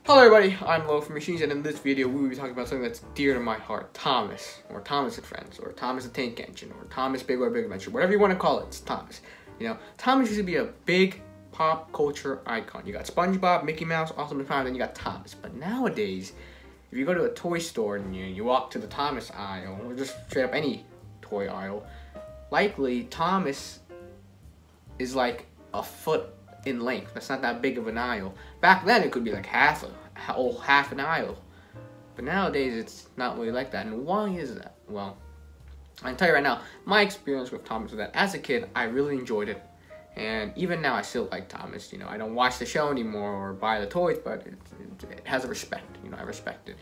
Hello everybody, I'm Lo from Machines, and in this video we will be talking about something that's dear to my heart. Thomas, or Thomas and Friends, or Thomas the Tank Engine, or Thomas Big Boy Big Adventure, whatever you want to call it, it's Thomas. You know, Thomas used to be a big pop culture icon. You got SpongeBob, Mickey Mouse, Optimus Prime, then you got Thomas. But nowadays, if you go to a toy store and you walk to the Thomas aisle, or just straight up any toy aisle, likely Thomas is like a foot in length. That's not that big of an aisle. Back then it could be like half an aisle, but nowadays it's not really like that. And why is that? Well, I can tell you right now, my experience with Thomas was that as a kid I really enjoyed it, and even now I still like Thomas. You know, I don't watch the show anymore or buy the toys, but it has a respect. You know, I respect it.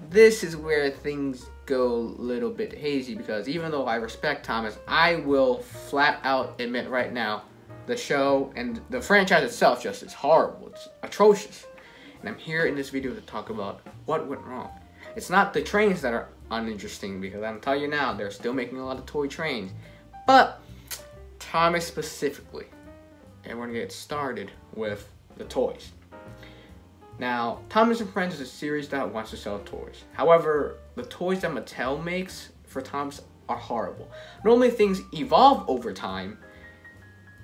This is where things go a little bit hazy, because even though I respect Thomas, I will flat out admit right now, the show and the franchise itself just is horrible. It's atrocious. And I'm here in this video to talk about what went wrong. It's not the trains that are uninteresting, because I'm telling you now, they're still making a lot of toy trains. But Thomas specifically. And we're gonna get started with the toys. Now, Thomas and Friends is a series that wants to sell toys. However, the toys that Mattel makes for Thomas are horrible. Normally things evolve over time.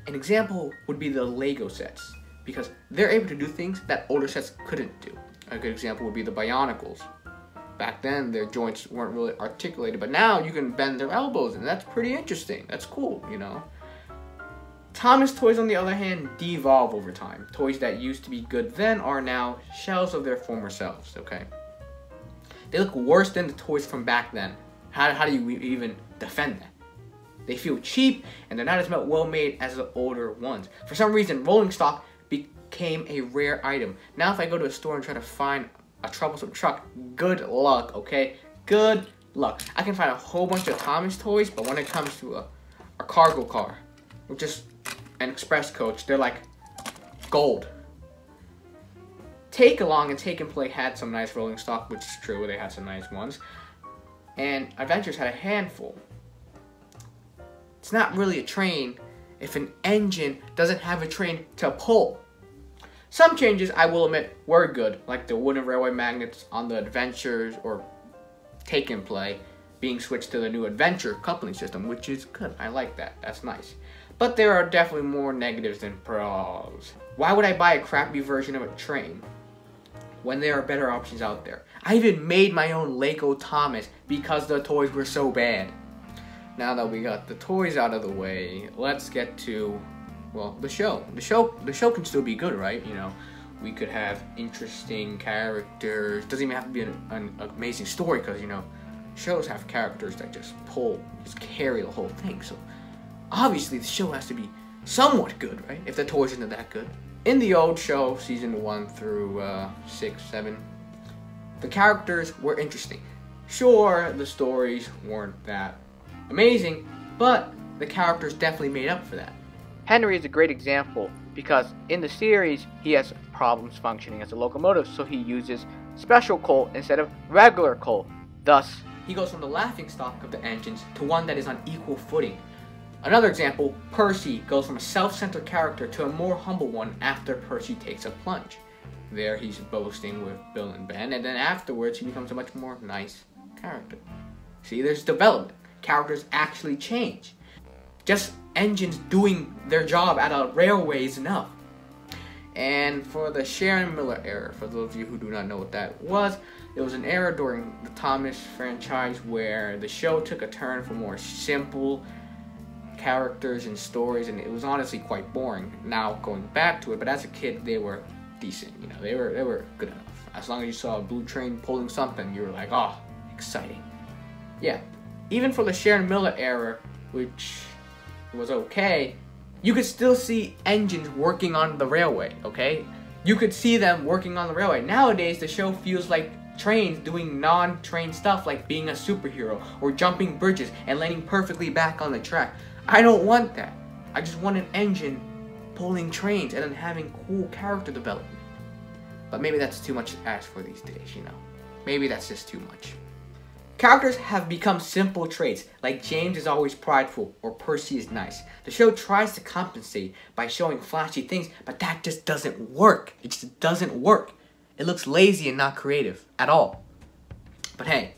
An example would be the Lego sets, because they're able to do things that older sets couldn't do. A good example would be the Bionicles. Back then, their joints weren't really articulated, but now you can bend their elbows, and that's pretty interesting. That's cool, you know. Thomas toys, on the other hand, devolve over time. Toys that used to be good then are now shells of their former selves, okay? They look worse than the toys from back then. How do you even defend that? They feel cheap, and they're not as well made as the older ones. For some reason, rolling stock became a rare item. Now if I go to a store and try to find a troublesome truck, good luck, okay? Good luck. I can find a whole bunch of Thomas toys, but when it comes to a cargo car, or just an express coach, they're like gold. Take Along and Take and Play had some nice rolling stock, which is true, they had some nice ones. And Adventures had a handful. It's not really a train if an engine doesn't have a train to pull. Some changes, I will admit, were good, like the wooden railway magnets on the Adventures or Take and Play being switched to the new Adventure coupling system, which is good. I like that. That's nice. But there are definitely more negatives than pros. Why would I buy a crappy version of a train when there are better options out there? I even made my own Lego Thomas because the toys were so bad. Now that we got the toys out of the way, let's get to, well, the show. The show can still be good, right? You know, we could have interesting characters. Doesn't even have to be an amazing story, because, you know, shows have characters that just just carry the whole thing. So obviously the show has to be somewhat good, right? If the toys aren't that good. In the old show, season 1 through 6, 7, the characters were interesting. Sure, the stories weren't that amazing, but the characters definitely made up for that. Henry is a great example, because in the series he has problems functioning as a locomotive, so he uses special coal instead of regular coal. Thus, he goes from the laughingstock of the engines to one that is on equal footing. Another example, Percy goes from a self-centered character to a more humble one after Percy takes a plunge. There he's boasting with Bill and Ben, and then afterwards he becomes a much more nice character. See, there's development. Characters actually change. Just engines doing their job at a railway is enough. And for the Sharon Miller era, for those of you who do not know what that was, it was an era during the Thomas franchise where the show took a turn for more simple characters and stories, and it was honestly quite boring now going back to it, but as a kid they were decent. You know, they were good enough. As long as you saw a blue train pulling something, you were like, oh, exciting. Yeah. Even for the Sharon Miller era, which was okay, you could still see engines working on the railway, okay? You could see them working on the railway. Nowadays, the show feels like trains doing non-train stuff, like being a superhero or jumping bridges and landing perfectly back on the track. I don't want that. I just want an engine pulling trains and then having cool character development. But maybe that's too much to ask for these days, you know? Maybe that's just too much. Characters have become simple traits, like James is always prideful or Percy is nice. The show tries to compensate by showing flashy things, but that just doesn't work. It just doesn't work. It looks lazy and not creative at all. But hey,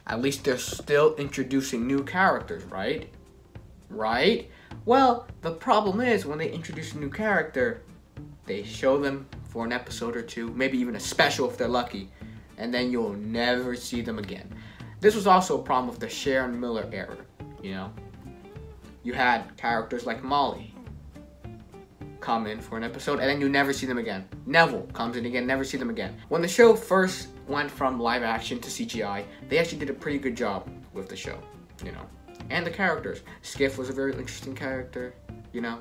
at least they're still introducing new characters, right? Right? Well, the problem is when they introduce a new character, they show them for an episode or two, maybe even a special if they're lucky, and then you'll never see them again. This was also a problem with the Sharon Miller era, you know? You had characters like Molly come in for an episode, and then you never see them again. Neville comes in again, never see them again. When the show first went from live action to CGI, they actually did a pretty good job with the show, you know? And the characters. Skiff was a very interesting character, you know?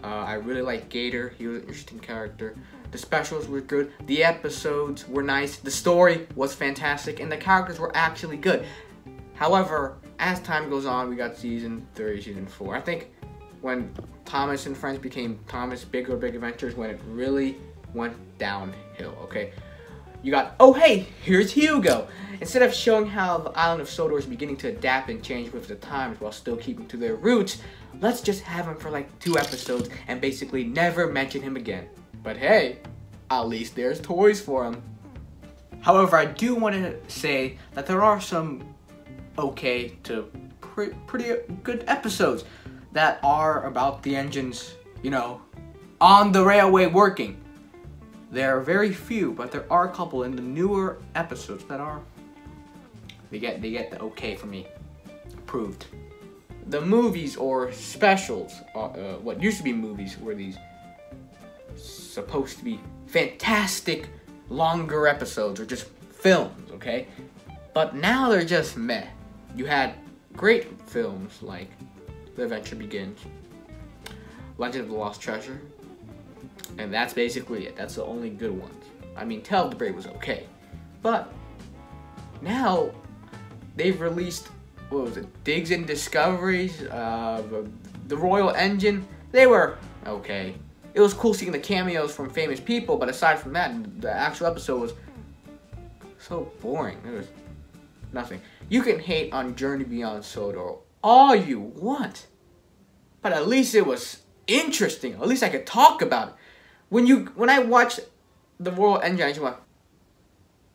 I really liked Gator. He was an interesting character. The specials were good. The episodes were nice. The story was fantastic. And the characters were actually good. However, as time goes on, we got season 3, season 4. I think when Thomas and Friends became Thomas Big Adventures, when it really went downhill, okay? You got, oh hey, here's Hugo. Instead of showing how the island of Sodor is beginning to adapt and change with the times while still keeping to their roots, let's just have him for like 2 episodes and basically never mention him again. But hey, at least there's toys for him. However, I do want to say that there are some okay to pretty good episodes that are about the engines, you know, on the railway working. There are very few, but there are a couple in the newer episodes that are, they get the okay from me, approved. The movies or specials, what used to be movies, were these supposed to be fantastic, longer episodes or just films, okay? But now they're just meh. You had great films like The Adventure Begins, Legend of the Lost Treasure, and that's basically it. That's the only good ones. I mean, Tale of the Brave was okay. But now they've released, what was it, Digs and Discoveries, The Royal Engine. They were okay. It was cool seeing the cameos from famous people, but aside from that, the actual episode was so boring. There was nothing. You can hate on Journey Beyond Sodor all you want, but at least it was interesting. At least I could talk about it. When I watched The Royal Engine, I just went,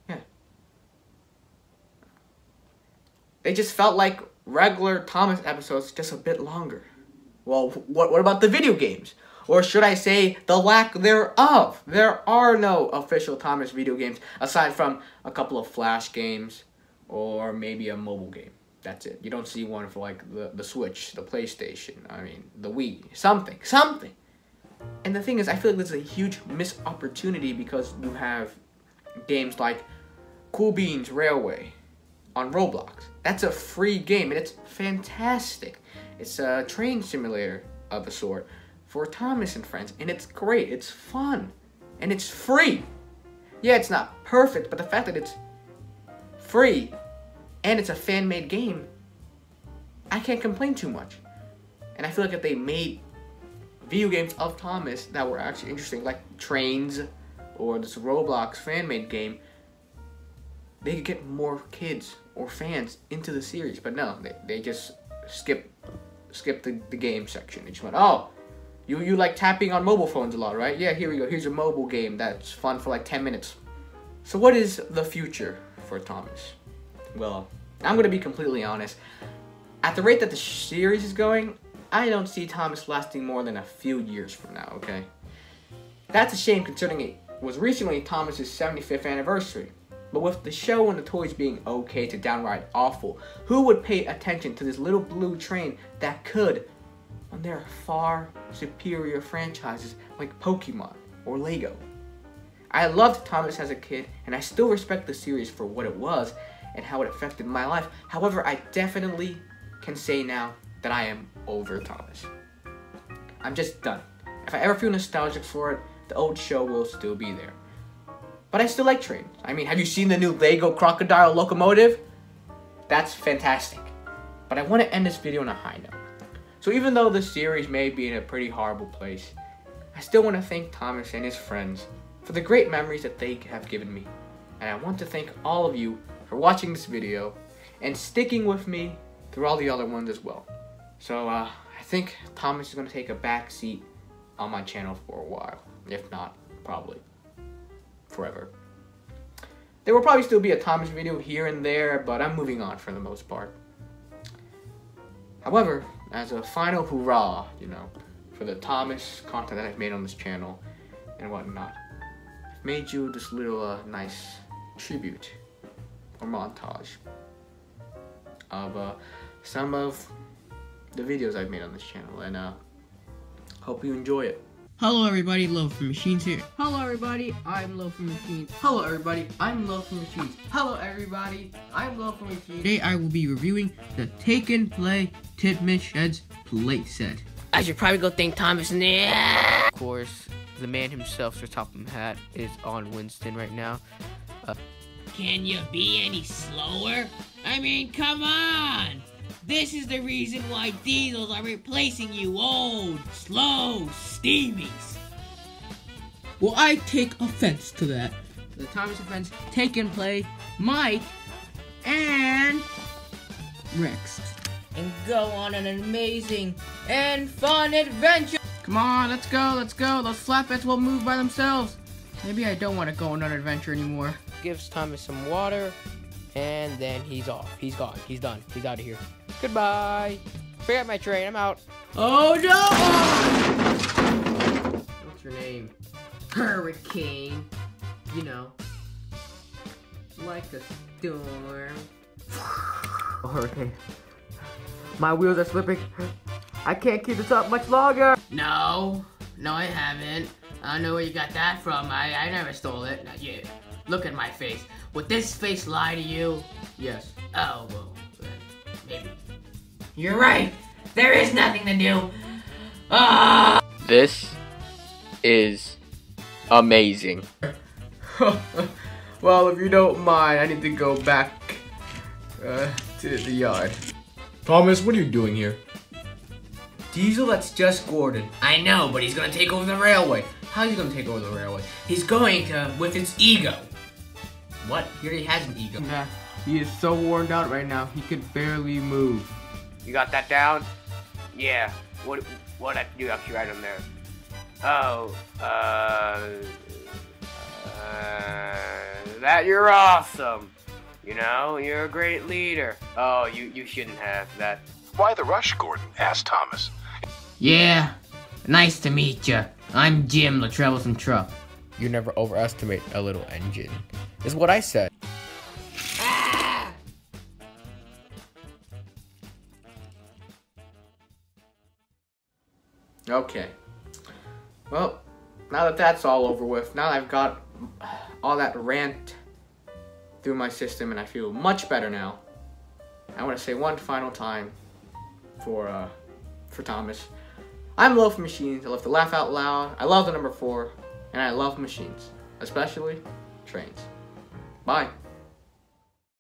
yeah. They just felt like regular Thomas episodes, just a bit longer. Well, what about the video games? Or should I say, the lack thereof? There are no official Thomas video games, aside from a couple of Flash games, or maybe a mobile game. That's it. You don't see one for like the Switch, the PlayStation, I mean, the Wii, something. And the thing is, I feel like this is a huge missed opportunity because you have games like Cool Beans Railway on Roblox. That's a free game and it's fantastic. It's a train simulator of a sort for Thomas and Friends, and it's great, it's fun, and it's free. Yeah, it's not perfect, but the fact that it's free and it's a fan-made game, I can't complain too much. And I feel like if they made video games of Thomas that were actually interesting, like Trains or this Roblox fan-made game, they could get more kids or fans into the series. But no, they just skip the game section. They just went, oh, you like tapping on mobile phones a lot, right? Yeah, here we go. Here's a mobile game that's fun for like 10 minutes. So what is the future for Thomas? Well, I'm going to be completely honest. At the rate that the series is going, I don't see Thomas lasting more than a few years from now, okay? That's a shame considering it was recently Thomas's 75th anniversary. But with the show and the toys being okay to downright awful, who would pay attention to this little blue train that could, when there are far superior franchises like Pokemon or Lego? I loved Thomas as a kid, and I still respect the series for what it was and how it affected my life. However, I definitely can say now that I am over Thomas. I'm just done. If I ever feel nostalgic for it, the old show will still be there. But I still like trains. I mean, have you seen the new Lego Crocodile locomotive? That's fantastic. But I want to end this video on a high note. So even though the series may be in a pretty horrible place, I still want to thank Thomas and his friends for the great memories that they have given me. And I want to thank all of you for watching this video and sticking with me through all the other ones as well. So I think Thomas is going to take a back seat on my channel for a while. If not, probably. forever. There will probably still be a Thomas video here and there, but I'm moving on for the most part. However, as a final hurrah, you know, for the Thomas content that I've made on this channel and whatnot, I've made you this little nice tribute or montage of some of the videos I've made on this channel, and hope you enjoy it. Hello everybody, Low from Machines here. Hello everybody, I'm Low from Machines. Hello everybody, I'm Low from Machines. Hello everybody, I'm Low from Machines. Today I will be reviewing the Take and Play Tidman Sheds playset. I should probably go thank Thomas and the... Of course, the man himself, Sir Topham Hatt, is on Winston right now. Can you be any slower? I mean, come on! This is the reason why diesels are replacing you old, slow steamies. Well, I take offense to that. The Thomas offense, Take and Play, Mike, and Rex. And go on an amazing and fun adventure! Come on, let's go. Those flatbeds will move by themselves. Maybe I don't want to go on an adventure anymore. Gives Thomas some water, and then he's off. He's gone. He's done. He's out of here. Goodbye. Forget my train. I'm out. Oh no! What's your name? Hurricane. You know, like a storm. Oh, hurricane. My wheels are slipping. I can't keep this up much longer. No, I haven't. I don't know where you got that from. I never stole it. Not yet. Look at my face. Would this face lie to you? Yes. Oh, well, maybe. You're right. There is nothing to do. Ah! This is amazing. Well, if you don't mind, I need to go back to the yard. Thomas, what are you doing here? Diesel, that's just Gordon. I know, but he's gonna take over the railway. How's he gonna take over the railway? He's going to with his ego. What? He already has an ego. Yeah, he is so worn out right now, he could barely move. You got that down? Yeah. What you actually write on there? Oh, that you're awesome. You know, you're a great leader. Oh, you shouldn't have that. Why the rush, Gordon? Asked Thomas. Yeah, nice to meet ya. I'm Jim, the Troublesome Truck. You never overestimate a little engine, is what I said. Okay. Well, now that that's all over with, now that I've got all that rant through my system and I feel much better now, I want to say one final time for Thomas. I'm Low from Machines. I love to laugh out loud. I love the number 4, and I love machines, especially trains. Bye.